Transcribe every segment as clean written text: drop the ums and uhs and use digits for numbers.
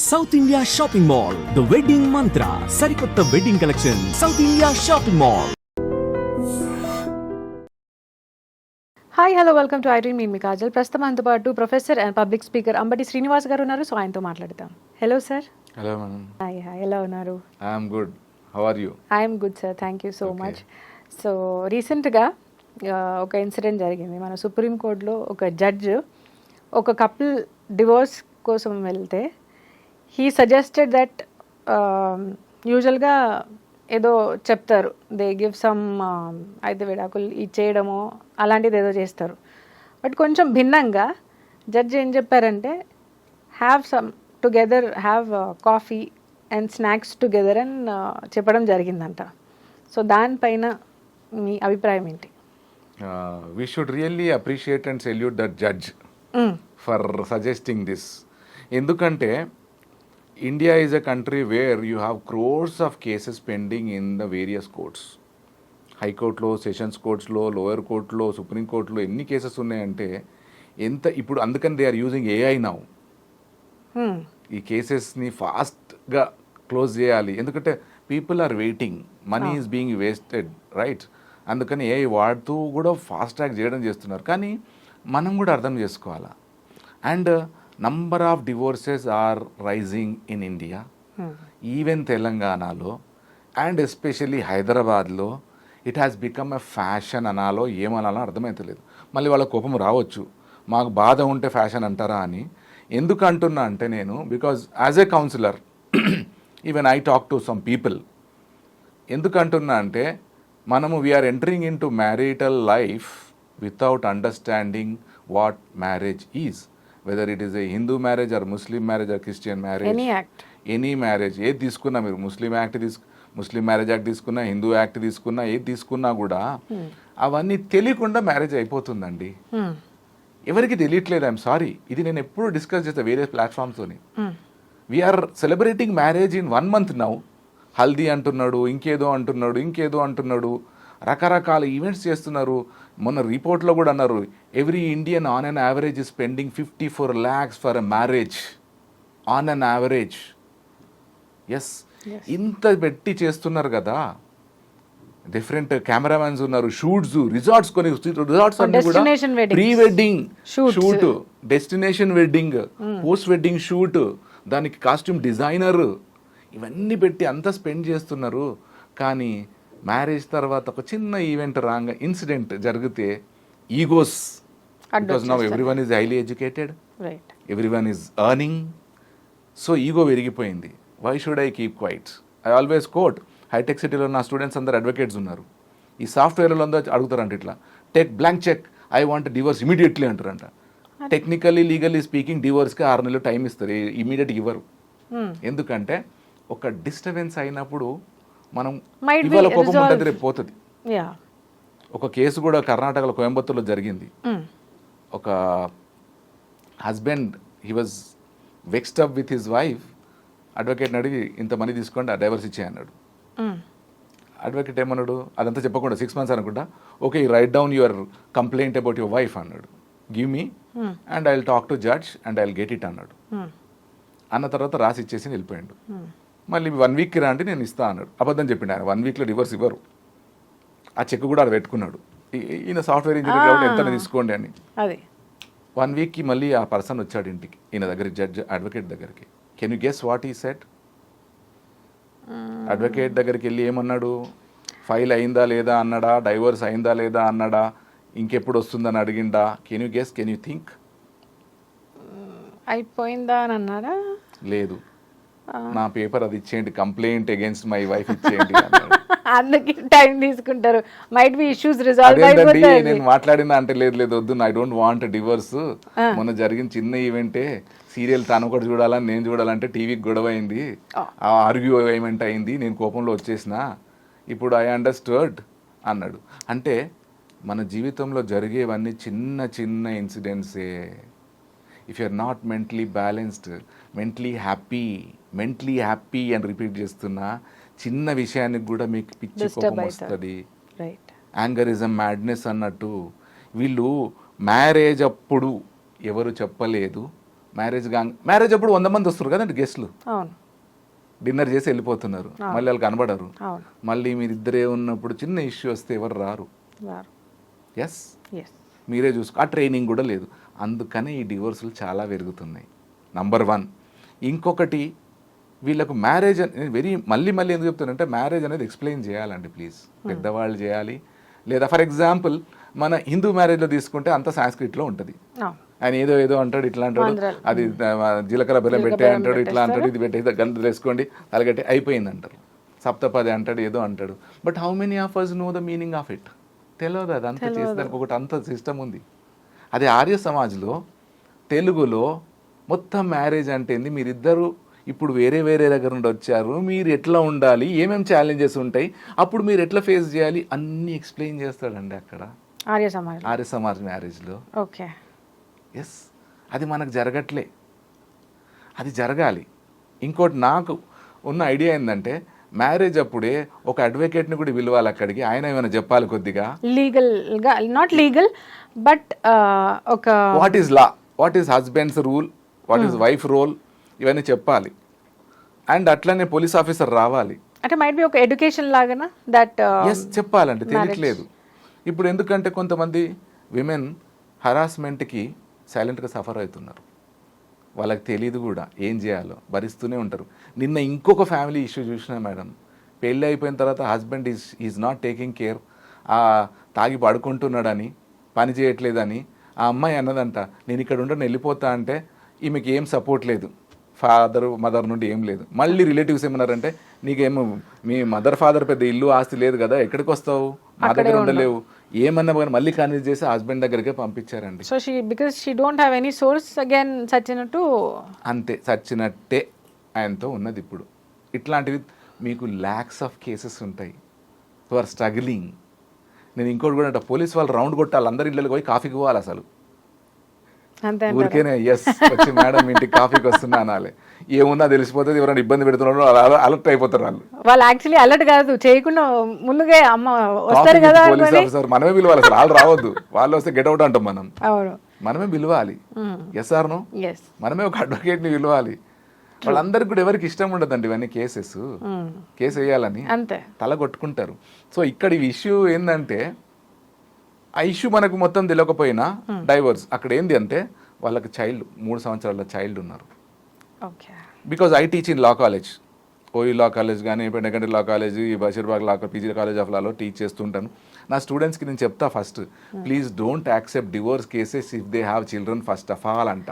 South India shopping mall, the wedding Mantra, సరికొత్త wedding collection, South India shopping mall. Hi hello welcome to iDream. నేను మీ కాజల్. ప్రస్తుతం మనతో పాటు professor and public speaker Ambati Srinivas garu ఉన్నారు. సో ఆయనతో మాట్లాడతాం. Hello sir. Hello madam. Hi hi, ఎలా ఉన్నారు? I'm good. How are you? I'm good sir, thank you so much. So రీసెంట్గా ఒక ఇన్సిడెంట్ జరిగింది. మన సుప్రీంకోర్టులో ఒక జడ్జ్ ఒక కపుల్ డివోర్స్ కోసం వెళ్తే హీ సజెస్టెడ్ దట్ యూజువల్గా ఏదో చెప్తారు, దే గివ్ సమ్ అయితే విడాకులు ఇచ్చేయడమో అలాంటిది ఏదో చేస్తారు. బట్ కొంచెం భిన్నంగా జడ్జ్ ఏం చెప్పారంటే have some together, have coffee and snacks together అని చెప్పడం జరిగిందంట. సో దానిపైన మీ అభిప్రాయం ఏంటి? We should really appreciate and salute that judge for suggesting this. ఎందుకంటే India is a country where you have crores of cases pending in the various courts. హైకోర్టులో, sessions కోర్ట్స్లో, lower కోర్టులో, సుప్రీంకోర్టులో ఎన్ని కేసెస్ ఉన్నాయంటే ఎంత ఇప్పుడు. అందుకని they are using AI now. ఈ కేసెస్ని ఫాస్ట్గా క్లోజ్ చేయాలి, ఎందుకంటే people are waiting, money is being wasted, right? అందుకని ఏఐ వాడుతూ కూడా ఫాస్ట్ ట్రాక్ చేయడం చేస్తున్నారు. కానీ మనం కూడా అర్థం చేసుకోవాలా. And number of divorces are rising in India, even తెలంగాణలో అండ్ ఎస్పెషల్లీ హైదరాబాద్లో. It has become a fashion అనాలో ఏమనాలో అర్థమవుతలేదు. మళ్ళీ వాళ్ళ కోపం రావచ్చు, మాకు బాధ ఉంటే ఫ్యాషన్ అంటారా అని. ఎందుకు అంటున్నా అంటే నేను, because as a counsellor even I talk to some people. ఎందుకు అంటున్నా అంటే మనము we are entering in to marital life without understanding what marriage is. Whether it is a Hindu marriage or Muslim marriage or Christian marriage, any marriage ఏది తీసుకున్నా, మీరు ముస్లిం marriage act తీసుకున్నా, Hindu act తీసుకున్నా, ఏది తీసుకున్నా కూడా అవన్నీ తెలియకుండా మ్యారేజ్ అయిపోతుందండి. ఎవరికి తెలియట్లేదు. ఐఎమ్ సారీ, ఇది నేను ఎప్పుడు డిస్కస్ చేస్తా వేరే ప్లాట్ఫామ్స్తోని. We are celebrating marriage in 1 month now. Haldi అంటున్నాడు, ఇంకేదో అంటున్నాడు, రకరకాల ఈవెంట్స్ చేస్తున్నారు. మొన్న రిపోర్ట్లో కూడా అన్నారు, every Indian on an average is spending 54 lakhs for a marriage on an average. Yes, ఇంత పెట్టి చేస్తున్నారు కదా. డిఫరెంట్ కెమెరామెన్స్ ఉన్నారు, షూట్స్, రిసార్ట్స్ అన్ని కూడా pre wedding shoot, destination wedding, post wedding shoot, దానికి కాస్ట్యూమ్ డిజైనర్, ఇవన్నీ పెట్టి అంతా స్పెండ్ చేస్తున్నారు. కానీ మ్యారేజ్ తర్వాత ఒక చిన్న ఈవెంట్ రాంగ్ ఇన్సిడెంట్ జరిగితే egos, because now everyone is highly educated, everyone is earning, so ego పెరిగిపోయింది. Why should I keep quiet? I always quote, హైటెక్ సిటీలో నా స్టూడెంట్స్ అందరు అడ్వకేట్స్ ఉన్నారు. ఈ సాఫ్ట్వేర్లో అందరూ అడుగుతారంట, ఇట్లా take blank cheque, I want divorce immediately అంటారంట. టెక్నికల్లీ లీగల్లీ స్పీకింగ్ డివోర్స్కి 6 నెలలు టైం ఇస్తారు, ఇమీడియట్ ఇవ్వరు. ఎందుకంటే ఒక డిస్టర్బెన్స్ అయినప్పుడు మనం ఇవాళ కోపం ఉంటుంది, రేపు పోతుంది. ఒక కేసు కూడా కర్ణాటకలో కోయంబత్తూర్లో జరిగింది. ఒక husband, he was vexed up with his wife. అడ్వకేట్ని అడిగి ఇంత మనీ తీసుకోండి, డైవర్స్ ఇచ్చే అన్నాడు. అడ్వకేట్ ఏమన్నాడు, అదంతా చెప్పకుండా 6 months అనుకుంటా, okay write down your complaint about your wife అన్నాడు. Give me and I will talk to judge and I will get it అన్నాడు. అన్న తర్వాత రాసి ఇచ్చేసి వెళ్ళిపోయాడు. మళ్ళీ 1 week రా అంటే నేను ఇస్తా అన్నాడు. అబద్ధం చెప్పిండు ఆయన, 1 weekలో డివోర్స్ ఇవ్వరు. ఆ చెక్ కూడా ఆడ పెట్టుకున్నాడు. ఈయన సాఫ్ట్వేర్ ఇంజనీర్ కాబట్టి ఎంత తీసుకోండి అని. 1 weekకి మళ్ళీ ఆ పర్సన్ వచ్చాడు ఇంటికి, ఈయన దగ్గరికి, జడ్జ్ అడ్వకేట్ దగ్గరికి. Can you guess what he said? Advocate దగ్గరికి వెళ్ళి ఏమన్నాడు, ఫైల్ అయిందా లేదా అన్నాడా, డైవోర్స్ అయిందా లేదా అన్నాడా, ఇంకెప్పుడు వస్తుందని అడిగిండా? Can you guess, can you think? అయిపోయిందా అని అన్నాడా? లేదు, నా పేపర్ అది ఇచ్చేయండి, కంప్లైంట్ అగేన్స్ట్ మై వైఫ్ ఇచ్చేయండి. అందుకే టైం తీసుకుంటారు, మైట్ బి ఇష్యూస్ రిజాల్వ్ అయిపోతాయి. నేను మాట్లాడినా అంటే లేదు వద్దు, ఐ డోంట్ వాంట్ డివోర్స్. మొన్న జరిగిన చిన్న ఈవెంటే, సీరియల్ తను ఒకటి చూడాలని నేను చూడాలంటే టీవీకి గొడవ అయింది, ఆర్గ్యూమెంట్ అయింది, నేను కోపంలో వచ్చేసిన, ఇప్పుడు ఐ అండర్స్టూడ్ అన్నాడు. అంటే మన జీవితంలో జరిగేవన్నీ చిన్న చిన్న ఇన్సిడెంట్సే. If you're not mentally balanced, mentally happy అని రిపీట్ చేస్తున్నా, చిన్న విషయానికి కూడా మీకు పిచ్చి కోపం వస్తుంది. యాంగరిజం, మ్యాడ్నెస్ అన్నట్టు. వీళ్ళు మ్యారేజ్ అప్పుడు ఎవరు చెప్పలేదు, మ్యారేజ్ అప్పుడు 100 మంది వస్తారు కదండి గెస్ట్లు, అవును డిన్నర్ చేసి వెళ్ళిపోతున్నారు, మళ్ళీ వాళ్ళు కనబడరు. అవును మళ్ళీ మీరిద్దరే ఉన్నప్పుడు చిన్న ఇష్యూ వస్తే ఎవరు రారు. వారు ఎస్, ఎస్ మీరే చూసుకో. ఆ ట్రైనింగ్ కూడా లేదు. అందుకనే ఈ డివోర్సులు చాలా పెరుగుతున్నాయి. నంబర్ 1. ఇంకొకటి, వీళ్ళకు మ్యారేజ్ మళ్ళీ ఎందుకు చెప్తానంటే, మ్యారేజ్ అనేది ఎక్స్ప్లెయిన్ చేయాలండి ప్లీజ్. పెద్దవాళ్ళు చేయాలి. లేదా ఫర్ ఎగ్జాంపుల్ మన హిందూ మ్యారేజ్లో తీసుకుంటే అంత సాంస్క్రిట్లో ఉంటుంది. ఆయన ఏదో అంటాడు, ఇట్లా అంటాడు, అది జీలకర్ర బెల్లం పెట్టే అంటాడు, ఇట్లా అంటాడు, ఇది పెట్టే గంటలు వేసుకోండి అలాగట్టి అయిపోయింది అంటారు. సప్తపది అంటాడు, ఏదో అంటాడు. But how many of us know the meaning of it? తెలియదు. అది అంతా చేసేదానికి ఒకటి అంత సిస్టమ్ ఉంది. అది ఆర్య సమాజ్లో తెలుగులో మొత్తం మ్యారేజ్ అంటే ఏంది, మీరిద్దరు ఇప్పుడు వేరే దగ్గర నుండి వచ్చారు, మీరు ఎట్లా ఉండాలి, ఏమేమి ఛాలెంజెస్ ఉంటాయి, అప్పుడు మీరు ఎట్లా ఫేస్ చేయాలి అన్నీ ఎక్స్ప్లెయిన్ చేస్తాడండి అక్కడ ఆర్య సమాజ్ మ్యారేజ్లో. ఓకే ఎస్, అది మనకు జరగట్లే, అది జరగాలి. ఇంకోటి నాకు ఉన్న ఐడియా ఏంటంటే, మ్యారేజ్ అప్పుడే ఒక అడ్వకేట్ని కూడా పిలవాలి అక్కడికి, ఆయన ఏమైనా చెప్పాలి కొద్దిగా. లీగల్గా నాట్ లీగల్ బట్ ఒక what is law, what is husband's rule, what is wife role, ఇవన్నీ చెప్పాలి. అండ్ అట్లనే పోలీస్ ఆఫీసర్ రావాలి. అంటే మైట్ బి ఒక ఎడ్యుకేషన్ లాగానా దట్ ఎస్ చెప్పాలంటే తెలియట్లేదు. ఇప్పుడు ఎందుకంటే కొంతమంది విమెన్ హరాస్మెంట్కి సైలెంట్గా సఫర్ అవుతున్నారు, వాళ్ళకి తెలియదు కూడా ఏం చేయాలో, భరిస్తూనే ఉంటారు. నిన్న ఇంకొక ఫ్యామిలీ ఇష్యూ చూసినా మేడం, పెళ్ళి అయిపోయిన తర్వాత husband is not taking care, తాగి పడుకుంటున్నాడని, పని చేయట్లేదని ఆ అమ్మాయి అన్నదంట, నేను ఇక్కడ ఉండని వెళ్ళిపోతా అంటే ఈమెకి ఏం సపోర్ట్ లేదు, మదర్ నుండి ఏం లేదు. మళ్ళీ రిలేటివ్స్ ఏమన్నారంటే, నీకేమో మీ ఫాదర్ పెద్ద ఇల్లు ఆస్తి లేదు కదా, ఎక్కడికి వస్తావు, మా దగ్గర ఉండలేవు, ఏమన్నా మళ్ళీ కన్విన్స్ చేసి హస్బెండ్ దగ్గరికే పంపించారండి. So because she don't have any source again చచ్చినట్టు అంతే, చచ్చినట్టే ఆయనతో ఉన్నది. ఇప్పుడు ఇట్లాంటివి మీకు ల్యాక్స్ ఆఫ్ కేసెస్ ఉంటాయి హు ఆర్ స్ట్రగ్లింగ్. నేను ఇంకోటి కూడా అంటే, పోలీస్ వాళ్ళు రౌండ్ కొట్టాలి, అందరి ఇళ్ళకి పోయి కాఫీకి పోవాలి, అసలు ఊరికేనే ఎస్ వచ్చి మేడం ఇంటికి కాఫీకి వస్తున్నా అనాలి. ఏమున్నా తెలిసిపోతుంది, ఎవరైనా ఇబ్బంది పెడుతున్నారో అలర్ట్ అయిపోతారు వాళ్ళు యాక్చువల్లీ అలర్ట్ కాదు, చేయకుండా ముందుగా అమ్మ వస్తారు కదా పోలీస్ ఆఫీసర్ మనమే పిలవాలి, అసలు వాళ్ళు రావద్దు, వాళ్ళు వస్తే గెట్ అవుట్ అంటాం మనం, మనమే పిలవాలి. ఎస్ ఆర్ నో, మనమే ఒక అడ్వకేట్ ని పిలవాలి. వాళ్ళందరికీ కూడా ఎవరికి ఇష్టం ఉండదండి ఇవన్నీ కేసు వేయాలని, తల కొట్టుకుంటారు. సో ఇక్కడ ఈ ఇష్యూ ఏంటంటే, ఆ ఇష్యూ మనకు మొత్తం తెలియకపోయినా డైవర్స్ అక్కడ ఏంది అంటే, వాళ్ళకి 3 సంవత్సరాల చైల్డ్ ఉన్నారు. Because I teach in law college, OU law college కానీ, పెండగంటి లా కాలేజ్, ఈ బషీర్బాగ్ లా, PG college of Lalo teach చేస్తుంటాను. నా స్టూడెంట్స్కి నేను చెప్తా, first please don't accept divorce cases if they have children first of all అంట.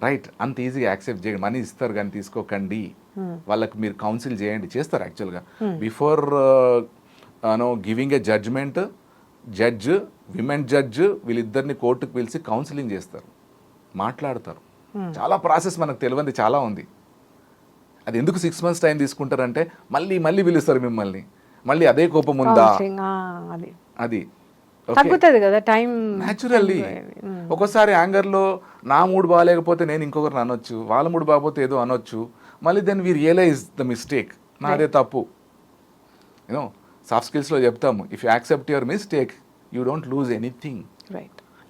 రైట్, అంత ఈజీగా యాక్సెప్ట్ చేయండి, మనీ ఇస్తారు కానీ తీసుకోకండి, వాళ్ళకి మీరు కౌన్సిల్ చేయండి, చేస్తారు యాక్చువల్గా. Before giving a judgement, judge, women judge వీళ్ళిద్దరిని కోర్టుకు పిలిచి కౌన్సిలింగ్ చేస్తారు, మాట్లాడతారు. చాలా ప్రాసెస్ మనకు తెలియంది చాలా ఉంది. అది ఎందుకు 6 months టైం తీసుకుంటారంటే, మళ్ళీ పిలుస్తారు మిమ్మల్ని, మళ్ళీ అదే కోపం ఉందా, అది న్యాచురల్లీ. ఒక్కోసారి యాంగర్లో నా మూడ్ బాగాలేకపోతే నేను ఇంకొకరిని అనొచ్చు, వాళ్ళ మూడ్ బాగపోతే ఏదో అనొచ్చు, మళ్ళీ then we realise the mistake, నాదే తప్పు. యూనో సాఫ్ట్ స్కిల్స్లో చెప్తాము, if you accept your mistake you don't lose anything.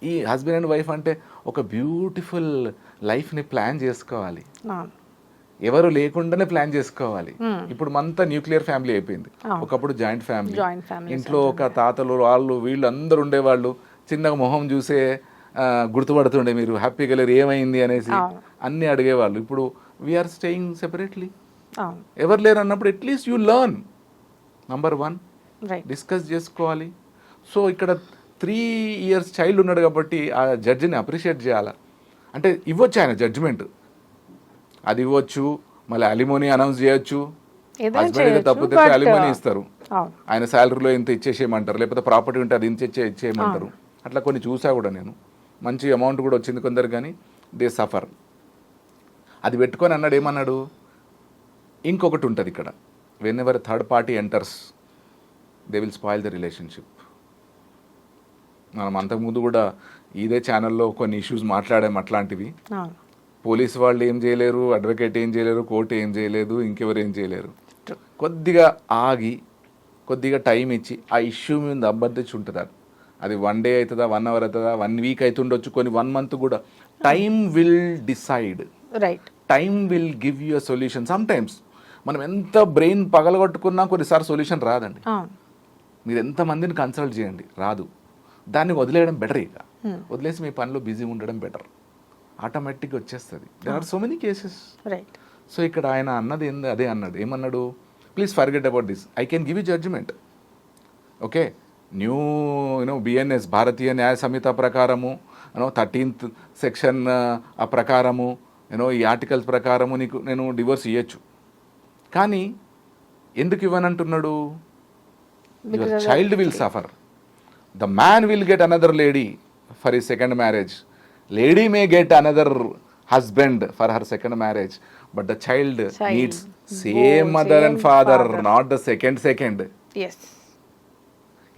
ఈ హస్బెండ్ అండ్ వైఫ్ అంటే ఒక బ్యూటిఫుల్ లైఫ్ని ప్లాన్ చేసుకోవాలి, ఎవరు లేకుండానే ప్లాన్ చేసుకోవాలి. ఇప్పుడు మనతో న్యూక్లియర్ ఫ్యామిలీ అయిపోయింది, ఒకప్పుడు జాయింట్ ఫ్యామిలీ. ఇంట్లో ఒక తాతలు వాళ్ళు వీళ్ళు అందరు ఉండేవాళ్ళు, చిన్నగా మొహం చూసే గుర్తుపడుతుండే, మీరు హ్యాపీగా లేరు ఏమైంది అనేసి అన్నీ అడిగేవాళ్ళు. ఇప్పుడు వీఆర్ స్టేయింగ్ సెపరేట్లీ, ఎవరు లేరు అన్నప్పుడు at least you learn. Number 1 discuss చేసుకోవాలి. సో ఇక్కడ 3 years చైల్డ్ ఉన్నాడు కాబట్టి ఆ జడ్జిని అప్రిషియేట్ చేయాలా, అంటే ఇవ్వచ్చు ఆయన జడ్జిమెంట్, అది ఇవ్వచ్చు. మళ్ళీ అలిమోనీ అనౌన్స్ చేయొచ్చు, హస్బెండ్ అయితే తప్పు తెస్తే అలిమోనీ ఇస్తారు, ఆయన శాలరీలో ఇంత ఇచ్చేసేయమంటారు, లేకపోతే ప్రాపర్టీ ఉంటే అది ఇంత ఇచ్చేయమంటారు. అట్లా కొన్ని చూసా కూడా నేను, మంచి అమౌంట్ కూడా వచ్చింది కొందరు, కానీ దే సఫర్. అది పెట్టుకొని అన్నాడు, ఏమన్నాడు, ఇంకొకటి ఉంటుంది ఇక్కడ, when ever third party enters they will spoil the relationship. మనం అంతకుముందు కూడా ఇదే ఛానల్లో కొన్ని ఇష్యూస్ మాట్లాడాము అట్లాంటివి. పోలీసు వాళ్ళు ఏం చేయలేరు, అడ్వకేట్ ఏం చేయలేరు, కోర్టు ఏం చేయలేదు, ఇంకెవరు ఏం చేయలేరు. కొద్దిగా ఆగి, కొద్దిగా టైం ఇచ్చి ఆ ఇష్యూ మీద అబ్బద్దించి ఉంటుంది. అది 1 day అవుతుందా, 1 hour అవుతుందా, 1 week అవుతుండొచ్చు, కొన్ని 1 month కూడా time will decide, right. Time will give you a solution. Some times మనం ఎంత బ్రెయిన్ పగలగొట్టుకున్నా కొన్నిసార్లు సొల్యూషన్ రాదండి. అవును. మీరు ఎంతమందిని కన్సల్ట్ చేయండి, రాదు. దాన్ని వదిలేయడం బెటర్. ఇక వదిలేసి మీ పనిలో బిజీ ఉండడం బెటర్. ఆటోమేటిక్గా వచ్చేస్తుంది. There are so many cases. Right. So ఇక్కడ ఆయన అన్నది అదే అన్నాడు. ఏమన్నాడు? Please forget about this, I can give you judgement. Okay, new BNS Bharatiya Nyaya Sanhita ప్రకారము 13th సెక్షన్ ఆ ప్రకారము ఈ ఆర్టికల్స్ ప్రకారము నీకు నేను డివోర్స్ ఇవ్వచ్చు. కానీ ఎందుకు ఇవ్వనంటున్నాడు? Your child will suffer. The man will get another lady for his second marriage, lady may get another husband for her second marriage, but the child needs same mother and father, not the second. Yes.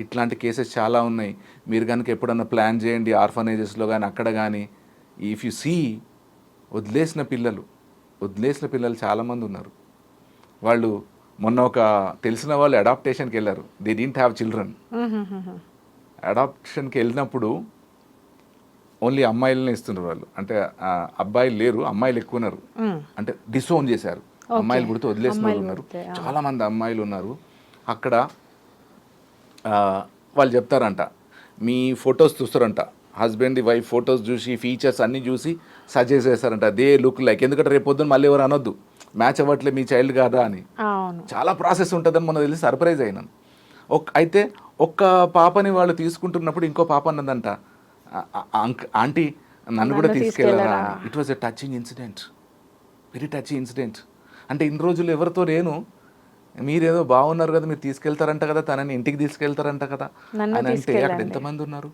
ఇట్లాంటి cases చాలా ఉన్నాయి. మీరు కనుక ఎప్పుడన్నా plan చేయండి ఆర్ఫనేజెస్లో కానీ అక్కడ కానీ. ఇఫ్ యు సీ వదిలేసిన పిల్లలు చాలామంది ఉన్నారు. వాళ్ళు మొన్న ఒక తెలిసిన వాళ్ళు అడాప్టేషన్కి వెళ్ళారు. They didn't have children. అడాప్షన్కి వెళ్ళినప్పుడు ఓన్లీ అమ్మాయిలనే ఇస్తున్నారు వాళ్ళు. అంటే అబ్బాయిలు లేరు, అమ్మాయిలు ఎక్కువ ఉన్నారు. అంటే డిసోన్ చేశారు. అమ్మాయిలు పుడితే వదిలేసిన వాళ్ళు ఉన్నారు. చాలామంది అమ్మాయిలు ఉన్నారు అక్కడ. వాళ్ళు చెప్తారంట, మీ ఫొటోస్ చూస్తారంట, హస్బెండ్ వైఫ్ ఫొటోస్ చూసి ఫీచర్స్ అన్నీ చూసి సజెస్ట్ చేస్తారంట. దే లుక్ లైక్, ఎందుకంటే రేపు పొద్దున్న మళ్ళీ ఎవరు అనొద్దు మ్యాచ్ అవ్వట్లే మీ చైల్డ్ కాదా అని. చాలా ప్రాసెస్ ఉంటుందని మొన్న తెలిసి సర్ప్రైజ్ అయినాను. అయితే ఒక్క పాపని వాళ్ళు తీసుకుంటున్నప్పుడు ఇంకో పాప అన్నదంట, ఆంటీ నన్ను కూడా తీసుకెళ్ళారా. It was a touching incident, very touching incident. అంటే ఇన్ని రోజులు ఎవరితో లేను, మీరేదో బాగున్నారు కదా, మీరు తీసుకెళ్తారంట కదా, తనని ఇంటికి తీసుకెళ్తారంట కదా అని అంటే అక్కడ ఎంతమంది ఉన్నారు?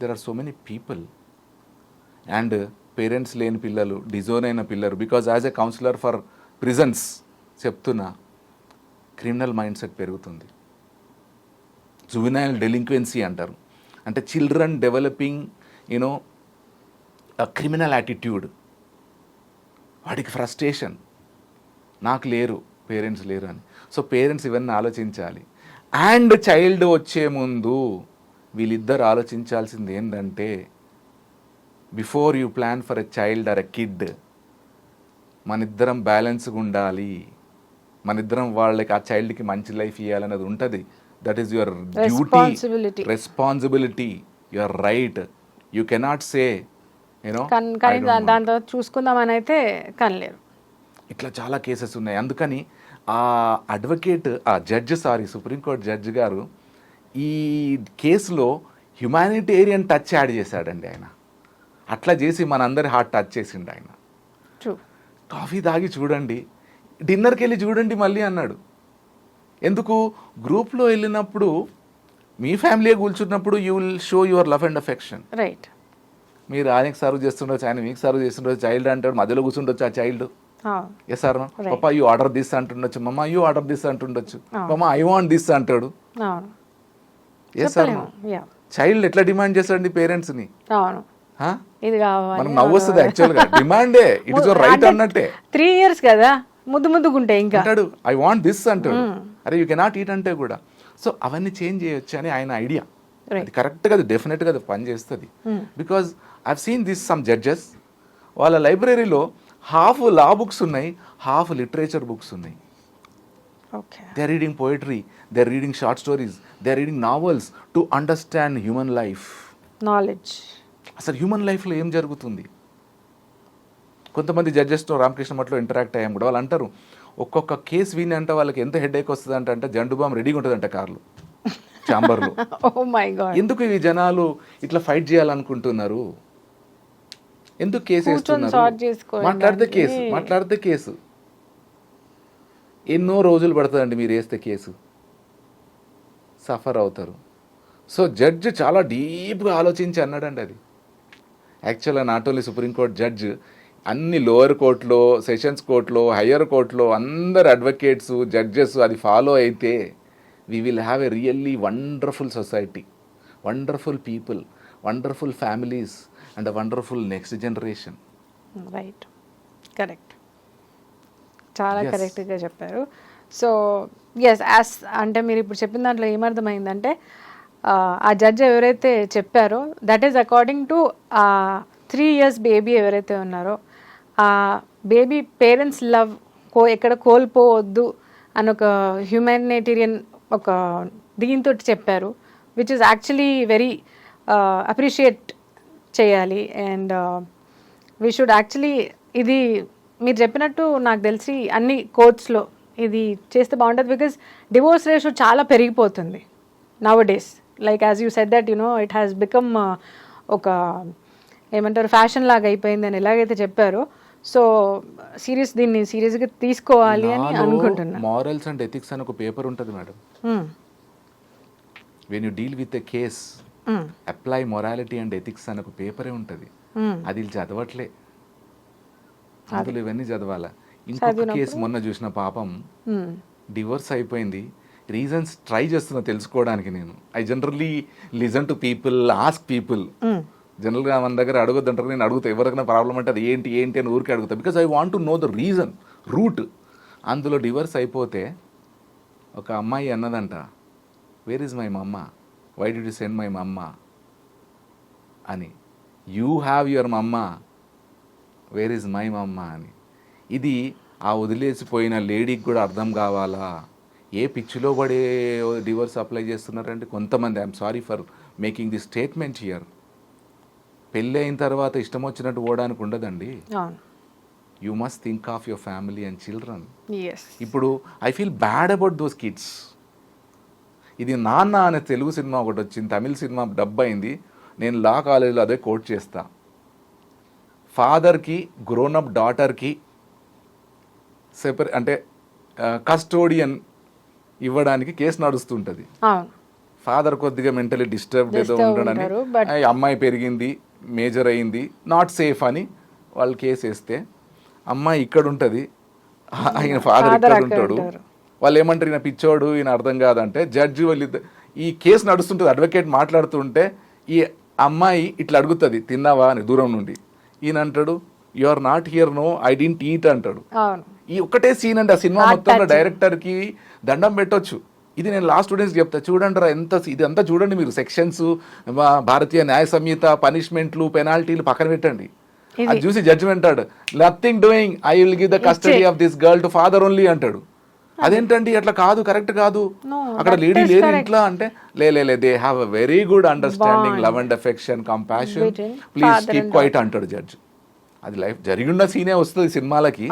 There are so many people. And parents లేని పిల్లలు, డిజోన్ అయిన పిల్లలు. Because as a counsellor for prisons చెప్తున్నా, క్రిమినల్ మైండ్ సెట్ పెరుగుతుంది. జువెనైల్ డెలింక్వెన్సీ అంటారు. అంటే చిల్డ్రన్ డెవలపింగ్ క్రిమినల్ యాటిట్యూడ్. వాడికి ఫ్రస్ట్రేషన్, నాకు లేరు, పేరెంట్స్ లేరు అని. సో పేరెంట్స్ ఇవన్నీ ఆలోచించాలి. అండ్ చైల్డ్ వచ్చే ముందు వీళ్ళిద్దరు ఆలోచించాల్సింది ఏంటంటే, before you plan for a child or a kid, మనిద్దరం బ్యాలెన్స్గా ఉండాలి. మనిద్దరం వాళ్ళకి ఆ చైల్డ్కి మంచి లైఫ్ ఇవ్వాలన్నది ఉంటుంది. That is your duty, responsibility, your right. You cannot say దాంతో చూసుకుందామని అయితే కనలేరు. ఇట్లా చాలా కేసెస్ ఉన్నాయి. అందుకని ఆ అడ్వకేట్, సుప్రీంకోర్టు జడ్జి గారు ఈ కేసులో హ్యుమానిటేరియన్ టచ్ యాడ్ చేశాడండి ఆయన. అట్లా చేసి మనందరి హార్ట్ టచ్ చేసిండు ఆయన. కాఫీ తాగి చూడండి, డిన్నర్కి వెళ్ళి చూడండి మళ్ళీ అన్నాడు. ఎందుకు? గ్రూప్లో వెళ్ళినప్పుడు మీ ఫ్యామిలీ కూర్చున్నప్పుడు you will show your love and affection. Right. మీరు ఆయనకి సర్వ్ చేస్తుండొచ్చు, ఆయన మీకు సర్వ్ చేస్తుండొచ్చు. చైల్డ్ అంటాడు, మధ్యలో కూర్చుండొచ్చు ఆ child. Yes sir, papa you order this అంటుండొచ్చు, మమ్మ యూ ఆర్డర్ దిస్ అంటుండొచ్చు, మమ్మ ఐ వాంట్ దిస్ అంటాడు. Yes sir. చైల్డ్ ఎట్లా డిమాండ్ చేస్తాడండి పేరెంట్స్ని? మనకు నవ్వు వస్తుంది యాక్చువల్గా. డిమాండే, ఇట్ ఇస్ యువర్ రైట్ అన్నట్టే. 3 years కదా, ముద్దుగుంటే ఇంకా అంటాడు ఐ వాంట్ దిస్ అంటాడు. అరే యూ కెనాట్ ఈట్ అంటే కూడా. సో అవన్నీ చేంజ్ చేయొచ్చు అని ఆయన ఐడియా. అది కరెక్ట్గా, అది డెఫినెట్గా అది పని చేస్తుంది. Because I've seen this some judges, వాళ్ళ లైబ్రరీలో హాఫ్ లా బుక్స్ ఉన్నాయి, హాఫ్ లిటరేచర్ బుక్స్ ఉన్నాయి. They are reading poetry, they are reading short stories, they are reading novels to understand human life, knowledge. అసలు హ్యూమన్ లైఫ్లో ఏం జరుగుతుంది. కొంతమంది జడ్జెస్తో Ramakrishna మఠలో interact అయ్యాం కూడా. వాళ్ళు అంటారు ఒక్కొక్క కేసు విని అంటే వాళ్ళకి ఎంత హెడేక్ వస్తుంది అంటే జండు బామ్ రెడీగా ఉంటుందంట కార్లు, ఛాంబర్లో. ఎందుకు ఈ జనాలు ఇట్లా ఫైట్ చేయాలనుకుంటున్నారు? ఎందుకు కేసు వేస్తున్నారు? మాట్లాడితే కేసు ఎన్నో రోజులు పడుతుందండి. మీరు వేస్తే కేసు సఫర్ అవుతారు. సో జడ్జ్ చాలా డీప్గా ఆలోచించి అన్నాడండి అది. యాక్చువల్గా నాట్ ఓన్లీ సుప్రీంకోర్టు జడ్జ్, అన్ని లోయర్ కోర్టులో, సెషన్స్ కోర్టులో, హయ్యర్ కోర్టులో అందరు అడ్వకేట్స్, జడ్జెస్ అది ఫాలో అయితే we will have a really wonderful society, wonderful people, wonderful families and a wonderful next generation. Right, correct, చాలా కరెక్ట్గా చెప్పారు. సో ఎస్, యాజ్ అంటే మీరు ఇప్పుడు చెప్పిన దాంట్లో ఏమర్థమైందంటే, ఆ జడ్జ్ ఎవరైతే చెప్పారో that is according to 3 years baby ఎవరైతే ఉన్నారో ఆ బేబీ పేరెంట్స్ లవ్ ఎక్కడ కోల్పోవద్దు అని ఒక హ్యూమానిటేరియన్ ఒక దీంతో చెప్పారు, which is actually very appreciate చేయాలి. అండ్ వీ షుడ్ యాక్చువల్లీ ఇది మీరు చెప్పినట్టు నాకు తెలిసి అన్ని కోర్ట్స్లో ఇది చేస్తే బాగుంటుంది. బికాజ్ డివోర్స్ రేషియో చాలా పెరిగిపోతుంది now days. Like as you said that it has become ఒక ఏమంటారు ఫ్యాషన్ లాగా అయిపోయింది అని ఎలాగైతే చెప్పారో, సో దీన్ని సీరియస్గా తీసుకోవాలి అని అనుకుంటున్నా. మారల్స్ అండ్ ఎథిక్స్ అని ఒక పేపర్ ఉంటుంది madam. When you deal with a case apply morality and ethics అని ఒక పేపరే ఉంటుంది. అది వీళ్ళు చదవట్లే, అందులో ఇవన్నీ చదవాలా. ఇంకొక కేసు మొన్న చూసిన పాపం డివోర్స్ అయిపోయింది, రీజన్స్ ట్రై చేస్తున్నా తెలుసుకోవడానికి. నేను I generally listen to people, ask people. జనరల్గా మన దగ్గర అడగొద్దంటారు, నేను అడుగుతా ఎవరికైనా ప్రాబ్లం అంటే అది ఏంటి ఏంటి అని ఊరికే అడుగుతా, because I want to know the reason, root. అందులో డివోర్స్ అయిపోతే ఒక అమ్మాయి అన్నదంట, where is my mamma, why do you send my mamma అని. You have your mamma, where is my mamma అని. ఇది ఆ వదిలేసిపోయిన లేడీకి కూడా అర్థం కావాలా? ఏ పిచ్చిలో పడే డివోర్స్ అప్లై చేస్తున్నారంటే కొంతమంది. I'm sorry for making the statement here. పెళ్ళి అయిన తర్వాత ఇష్టం వచ్చినట్టు పోవడానికి ఉండదండి. You must think of your family and children. ఇప్పుడు I feel bad about those kids. ఇది నాన్న అనే తెలుగు సినిమా ఒకటి వచ్చింది, తమిళ సినిమా డబ్ అయింది. నేను లా కాలేజీలో అదే కోట్ చేస్తా. ఫాదర్కి గ్రోనప్ డాటర్కి అంటే కస్టోడియన్ ఇవ్వడానికి కేసు నడుస్తుంటుంది. ఫాదర్ కొద్దిగా మెంటలీ డిస్టర్బ్డ్ ఏదో ఉండడని, అమ్మాయి పెరిగింది, మేజర్ అయింది, నాట్ సేఫ్ అని వాళ్ళు కేసు వేస్తే, అమ్మాయి ఇక్కడ ఉంటుంది, ఆయన ఫాదర్ ఇక్కడ ఉంటాడు. వాళ్ళు ఏమంటారు, ఈయన పిచ్చోడు, ఈయన అర్థం కాదంటే జడ్జి వాళ్ళు ఈ కేసు నడుస్తుంటుంది, అడ్వకేట్ మాట్లాడుతుంటే ఈ అమ్మాయి ఇట్లా అడుగుతుంది, తిన్నావా అని దూరం నుండి. ఈయన అంటాడు, you are not here, no I didn't eat అంటాడు. ఈ ఒక్కటే సీన్ అండి ఆ సినిమా మొత్తంలో. డైరెక్టర్కి దండం పెట్టొచ్చు. ఇది నేను లా స్టూడెంట్స్ చెప్తా, చూడండి రా ఎంత ఇదంతా చూడండి మీరు. సెక్షన్స్, భారతీయ న్యాయ సంహిత, పనిష్మెంట్లు, పెనాల్టీలు పక్కన పెట్టండి. అది చూసి జడ్జిమెంట్ అంటాడు, nothing doing, I will give the custody of this girl to father only అంటాడు. అదేంటండి అట్లా కాదు, కరెక్ట్ కాదు. అక్కడ లేడీ లేరు ఇంట్లో అంటే, లే they have a very good understanding, love and affection, compassion, please keep quiet అంటాడు జడ్జ్. అది లైఫ్ జరిగిన సీనే వస్తుంది సినిమాలకి.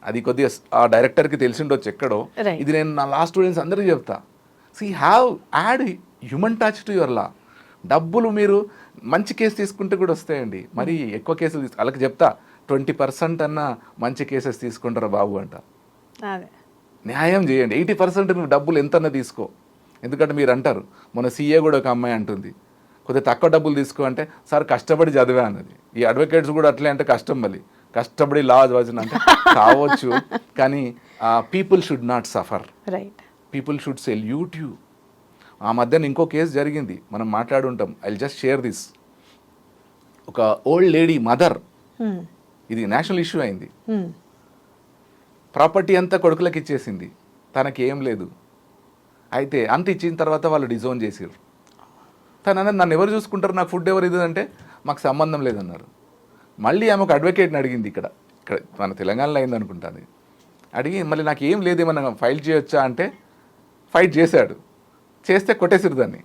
అది కొద్దిగా ఆ డైరెక్టర్కి తెలిసిండొచ్చు ఎక్కడో. ఇది నేను నా లా స్టూడెంట్స్ అందరికీ చెప్తా, add human touch to your law. డబ్బులు మీరు మంచి కేసు తీసుకుంటే కూడా వస్తాయండి, మరి ఎక్కువ కేసులు వాళ్ళకి చెప్తా, 20% అన్నా మంచి కేసెస్ తీసుకుంటారా బాబు అంట. న్యాయం చేయండి. 80% నువ్వు డబ్బులు ఎంతన్నా తీసుకో. ఎందుకంటే మీరు అంటారు, మన సీఏ కూడా ఒక అమ్మాయి అంటుంది, కొద్దిగా తక్కువ డబ్బులు తీసుకో అంటే, సార్ కష్టపడి చదివా అన్నది. ఈ అడ్వకేట్స్ కూడా అట్లే అంటే కష్టం, మళ్ళీ కష్టపడి లా చదివిన అంటే కావచ్చు, కానీ people should not suffer, people should salute you. ఆ మధ్యన ఇంకో కేసు జరిగింది, మనం మాట్లాడుంటాం, ఐ జస్ట్ షేర్ దిస్. ఒక ఓల్డ్ లేడీ మదర్, ఇది నేషనల్ ఇష్యూ అయింది. ప్రాపర్టీ అంతా కొడుకులకు ఇచ్చేసింది, తనకి ఏం లేదు. అయితే అంత ఇచ్చిన తర్వాత వాళ్ళు డిజోన్ చేసారు. తను అన్నది, నన్ను ఎవరు చూసుకుంటారు, నాకు ఫుడ్ ఎవరు ఇది అంటే, మాకు సంబంధం లేదన్నారు. మళ్ళీ ఆమె ఒక అడ్వకేట్ని అడిగింది, ఇక్కడ మన తెలంగాణలో అయింది అనుకుంటుంది. అడిగి మళ్ళీ నాకు ఏం లేదు, ఏమన్నా ఫైల్ చేయొచ్చా అంటే, ఫైట్ చేశాడు. చేస్తే కొట్టేసారు దాన్ని.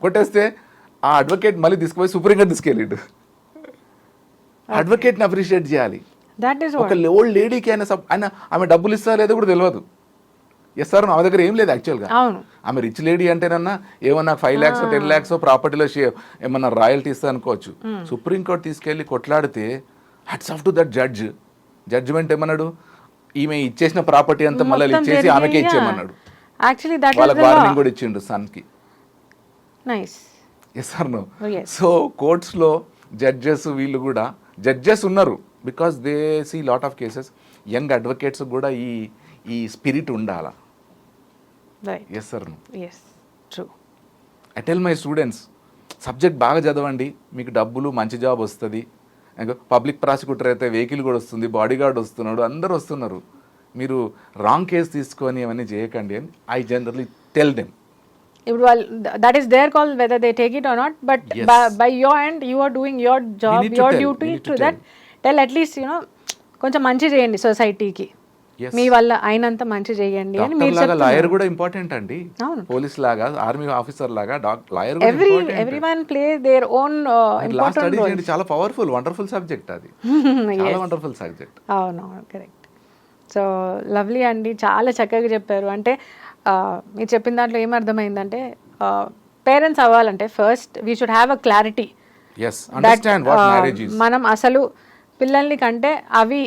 కొట్టేస్తే ఆ అడ్వకేట్ మళ్ళీ తీసుకుపోయి సుప్రీంకోర్టు తీసుకెళ్ళాడు. అడ్వకేట్ని అప్రిషియేట్ చేయాలి. ఒక ఓల్డ్ లేడీకి ఆయన ఆమె డబ్బులు ఇస్తా లేదో కూడా తెలియదు. ఎస్ సార్, ఆమె దగ్గర ఏం లేదు యాక్చువల్గా. ఆమె రిచ్ లేడీ అంటేనన్నా ఏమన్నా 5 lakhs 10 lakhs ప్రాపర్టీలో ఏమన్నా రాయల్టీ ఇస్తా అనుకోవచ్చు. సుప్రీంకోర్టు తీసుకెళ్ళి కొట్లాడితే hats off to that judge. Judgement ఏమన్నాడు, ఈమె ఇచ్చేసిన ప్రాపర్టీ అంతా మళ్ళీ ఇచ్చేసి ఆమెకే ఇచ్చేయమన్నాడు. వాళ్ళకి వార్నింగ్ కూడా ఇచ్చిండు సన్కి. Yes sir no. సో కోర్ట్స్లో జడ్జెస్ వీళ్ళు కూడా జడ్జెస్ ఉన్నారు, because they see lot of cases. Young advocates కూడా ఈ స్పిరిట్ ఉండాలా. Yes sir no. I tell my students, subject బాగా చదవండి, మీకు డబ్బులు మంచి జాబ్ వస్తుంది. పబ్లిక్ ప్రాసిక్యూటర్ అయితే వెహికల్ కూడా వస్తుంది, బాడీ గార్డ్ వస్తున్నాడు, అందరూ వస్తున్నారు. మీరు రాంగ్ కేసు తీసుకొని అవన్నీ చేయకండి అని ఐ జనరల్లీ టెల్ దెమ్. ఇప్పుడు వాళ్ళు that is their call whether they take it or not, but Yes. by your end you are doing your job, need to your tell. duty We need to to that. Tell at least కొంచెం మంచి చేయండి సొసైటీకి, Yes. మీ వల్ల అయినంత మంచి చేయండి అని doctor మీరు లాగా లాయర్ చెప్తున్నారు. కూడా ఇంపార్టెంట్ అండి. అవును. పోలీస్ లాగా, ఆర్మీ ఆఫీసర్ లాగా లాయర్ కూడా Everyone play their own last important study role. చేయండి, చాలా పవర్ఫుల్ వండర్ఫుల్ సబ్జెక్ట్ అది. చాలా వండర్ఫుల్ సబ్జెక్ట్. అవునవును, కరెక్ట్. సో లవ్లీ అండి, చాలా చక్కగా చెప్పారు. అంటే మీరు చెప్పిన దాంట్లో ఏమర్థమైందంటే పేరెంట్స్ అవ్వాలంటే first we should have a clarity yes, understand what marriage is. మనం అసలు పిల్లల్ని కంటే అవి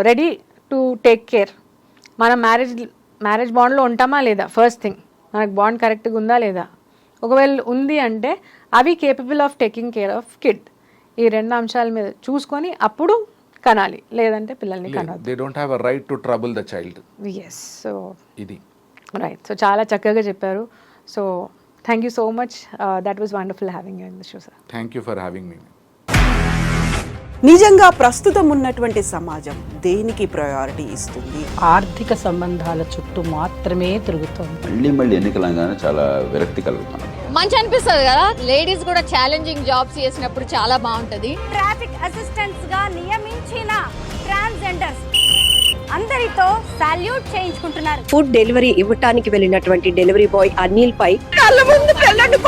రెడీ టు టేక్ కేర్. మనం మ్యారేజ్ బాండ్లో ఉంటామా లేదా, ఫస్ట్ థింగ్ మనకు బాండ్ కరెక్ట్గా ఉందా లేదా. ఒకవేళ ఉంది అంటే అవి capable of taking care of kid. ఈ రెండు అంశాల మీద చూసుకొని అప్పుడు కనాలి, లేదంటే పిల్లల్ని కనవద్దు. They don't have a right to trouble the child. Yes, so ఇది రైట్. సో చాలా చక్కగా చెప్పారు. So thank you so much, that was wonderful having you in the show sir. Thank you for having me. నిజంగా ప్రస్తుతం ఉన్నటువంటి సమాజం దేనికి priority ఇస్తుంది? ఆర్థిక సంబంధాల చుట్టూ మాత్రమే తిరుగుతోంది. మళ్ళీ ఎన్నికలంగానే చాలా విరక్తి కలుగుతాను. మంచి అనిపిస్తుంది కదా, లేడీస్ కూడా ఛాలెంజింగ్ జాబ్స్ చేసినప్పుడు చాలా బాగుంటది. ట్రాఫిక్ అసిస్టెంట్స్ గా నియమించిన ట్రాన్స్జెండర్స్ అందరితో సాల్యూట్ చేయించుకుంటున్నారు. ఫుడ్ డెలివరీ ఇవ్వటానికి వెళ్ళినటువంటి డెలివరీ బాయ్ అనిల్ పై కళ్ళ ముందు పెళ్ళండి